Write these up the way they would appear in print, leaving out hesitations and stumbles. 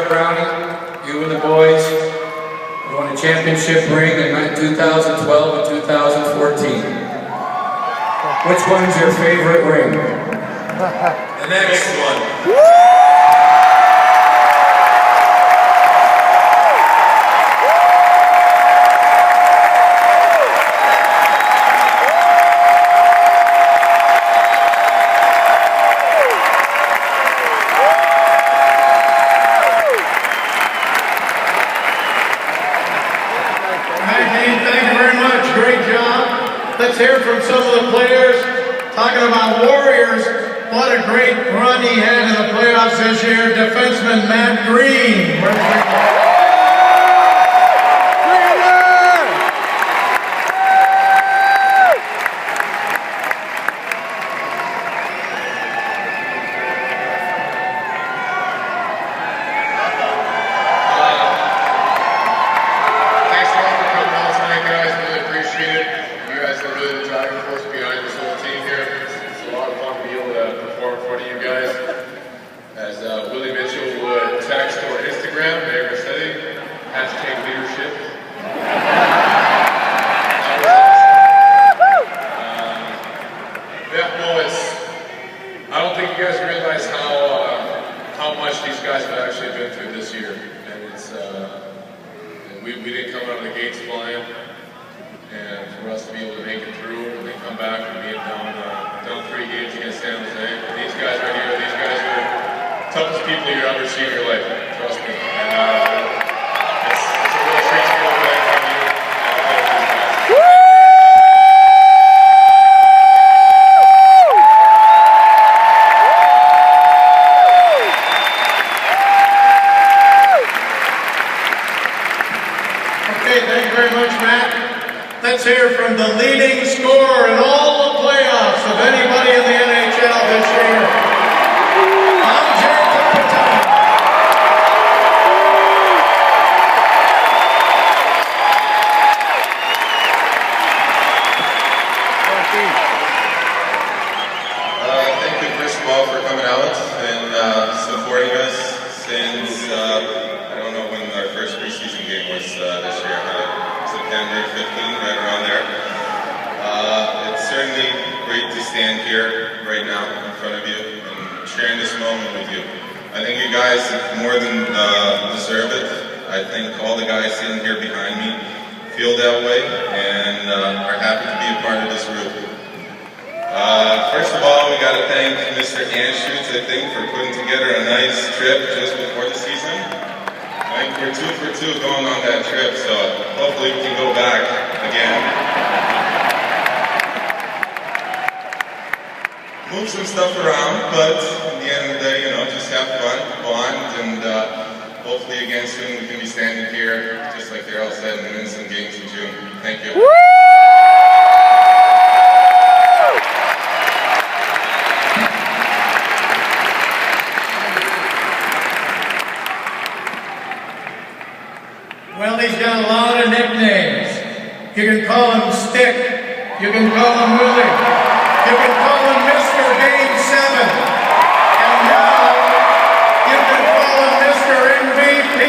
Brownie, you and the boys won a championship ring in 2012 and 2014. Which one's your favorite ring? The next one. Let's hear from some of the players. Talking about Warriors, what a great run he had in the playoffs this year. Defenseman Matt Greene. We didn't come out of the gates flying, and for us to be able to make it through and then come back and being down 3 games against San Jose. These guys right here, these guys are the toughest people you'll ever see in your life, trust me. And it's a real treat to go back from you. Thank you very much, Matt. Let's hear from the leading scorer in all the playoffs of anybody in the NHL this year. Thank you, first of all, for coming out and supporting us since, I don't know when our first preseason game was this year, September 15, right around there. It's certainly great to stand here right now in front of you and sharing this moment with you. I think you guys more than deserve it. I think all the guys sitting here behind me feel that way and are happy to be a part of this group. First of all, we got to thank Mr. Anschutz, I think, for putting together a nice trip just before the season. I think we're 2 for 2 going on that trip, so hopefully we can go back again. Move some stuff around, but in the end of the day, you know, just have fun, bond, and hopefully again soon we can be standing here, just like Darryl said, and win some games in June. Thank you. Well, he's got a lot of nicknames. You can call him Stick. You can call him Willie. You can call him Mr. Game 7. And now, you can call him Mr. MVP.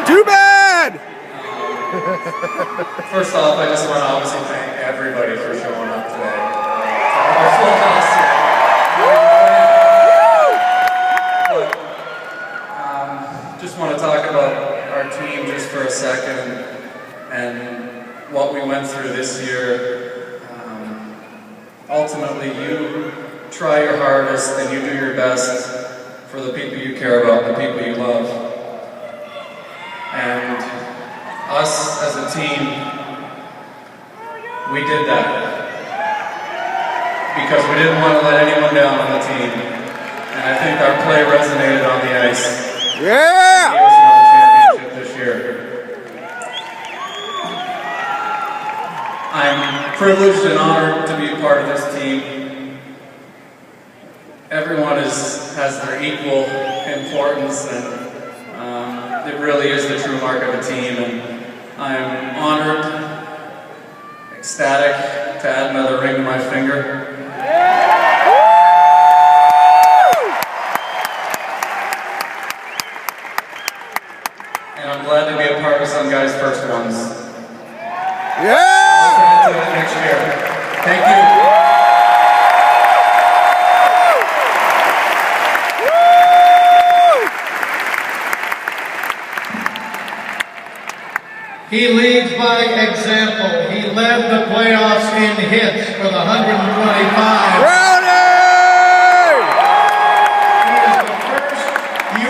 Too bad! First off, I just want to obviously thank everybody for showing up today. Our full house today. But just want to talk about our team just for a second and what we went through this year. Ultimately, you try your hardest and you do your best for the people you care about, the people you love. And us as a team, we did that because we didn't want to let anyone down on the team. And I think our play resonated on the ice. Yeah! Gave us another championship this year. I'm privileged and honored to be a part of this team. Everyone has their equal importance, and it really is the true mark of a team. And I'm honored, ecstatic to add another ring to my finger. And I'm glad to be a part of some guys' first ones. Yeah! I'll it next year. Thank you. He leads by example. He led the playoffs in hits with 125. Brownie! He is the first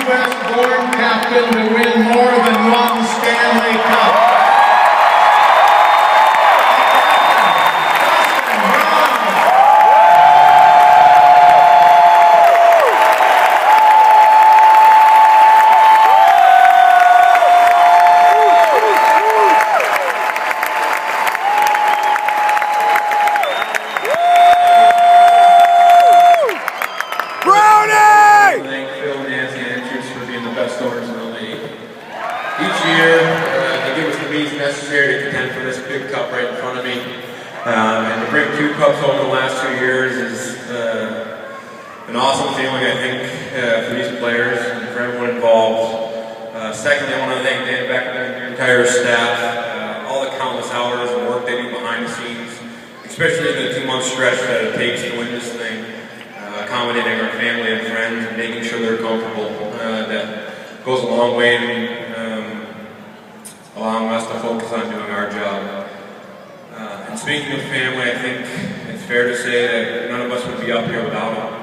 U.S.-born captain to win more than one Stanley Cup. Dustin Brown. Best owners in the league. Each year, they give us the means necessary to contend for this big cup right in front of me. And to bring 2 cups home the last 2 years is an awesome feeling, I think, for these players and for everyone involved. Secondly, I want to thank Dan Beck and their entire staff, all the countless hours of work they do behind the scenes, especially in the 2-month stretch that it takes to win this thing. Accommodating our family and friends and making sure they're comfortable. That goes a long way in allowing us to focus on doing our job. And speaking of family, I think it's fair to say that none of us would be up here without them.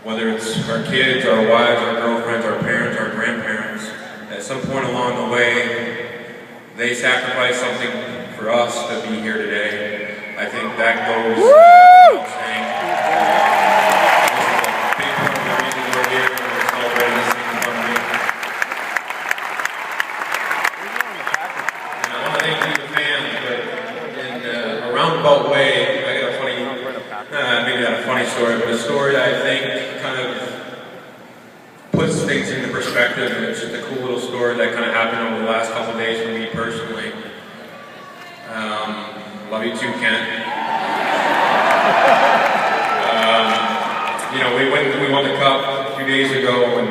Whether it's our kids, our wives, our girlfriends, our parents, our grandparents, at some point along the way, they sacrificed something for us to be here today. I think that goes without saying. Roundabout way, I got a funny, maybe not a funny story, but a story that I think kind of puts things into perspective, and it's just a cool little story that kind of happened over the last couple of days for me personally. Love you too, Kent. You know, we won the cup a few days ago, and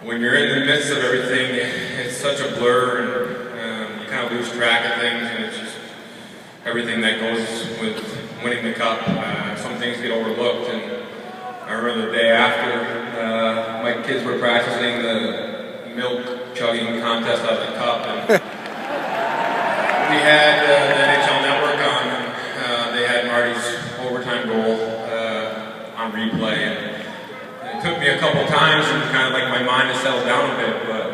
when you're in the midst of everything, it's such a blur, and you kind of lose track of things, and it's just everything that goes with winning the cup. Some things get overlooked, and I remember the day after, my kids were practicing the milk chugging contest out of the cup, and we had the NHL Network on, and they had Marty's overtime goal on replay, and it took me a couple times, and kind of like my mind has settled down a bit, but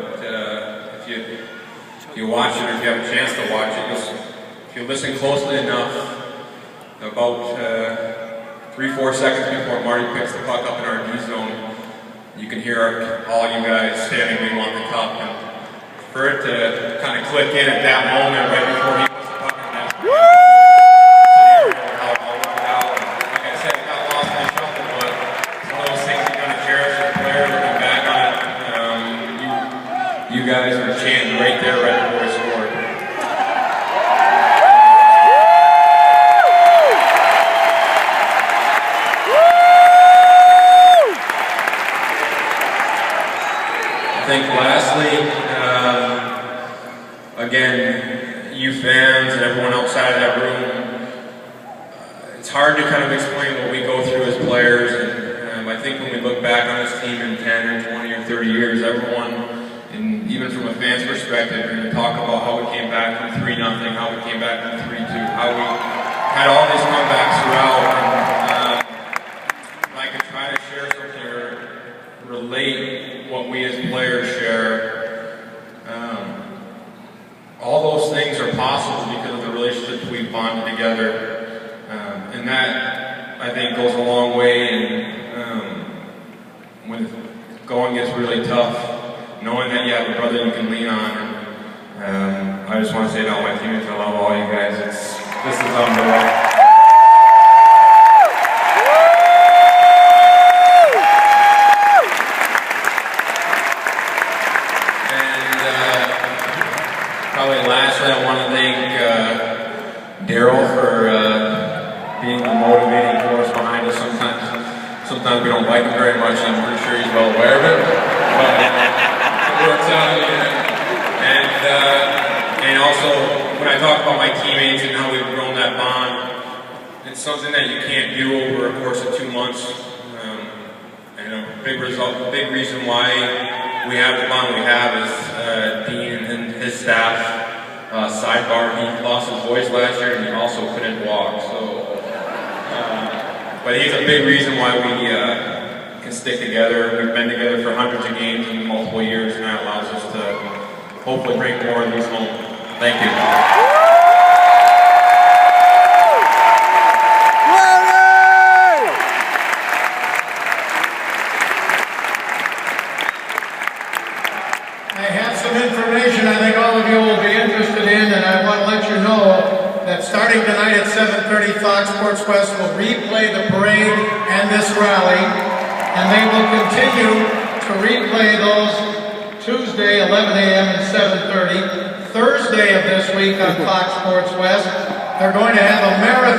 if you watch it, or if you have a chance to watch it, if you listen closely enough, about 3-4 seconds before Marty picks the puck up in our D zone, you can hear all you guys standing we want the cup. And for it to kind of click in at that moment, right before he puts the puck in that scenario, how it all worked out. And like I said, it got lost in the shuffle, but it's one of those things you kind of cherish as a player looking back on it. You guys were chanting right there, right before we scored. I think lastly, again, you fans and everyone outside of that room, it's hard to kind of explain what we go through as players, and I think when we look back on this team in 10 or 20 or 30 years, everyone, and even from a fan's perspective, you're going to talk about how we came back from 3-0, how we came back from 3-2, how we had all these comebacks throughout, and if I could try to share something or relate what we as players share, all those things are possible because of the relationships we've bonded together, and that, I think, goes a long way. And when going gets really tough, knowing that you have a brother you can lean on. I just want to say to all my teammates, I love all you guys. This is unbelievable. Probably lastly, I want to thank Daryl for being the motivating force behind us. Sometimes we don't like him very much, and I'm pretty sure he's well aware of it. But it works out. And also, when I talk about my teammates and how we've grown that bond, it's something that you can't do over a course of 2 months. And a big reason why we have the bond we have is Dean and his staff. Sidebar, he lost his voice last year and he also couldn't walk. So, but he's a big reason why we can stick together. We've been together for hundreds of games in multiple years, and that allows us to hopefully bring more of these home. Thank you. I have some information I think all of you will be interested in, and I want to let you know that starting tonight at 7:30, Fox Sports West will replay the parade and this rally, and they will continue to replay those Tuesday, 11 a.m. and 7:30. Thursday of this week on Fox Sports West, they're going to have a marathon.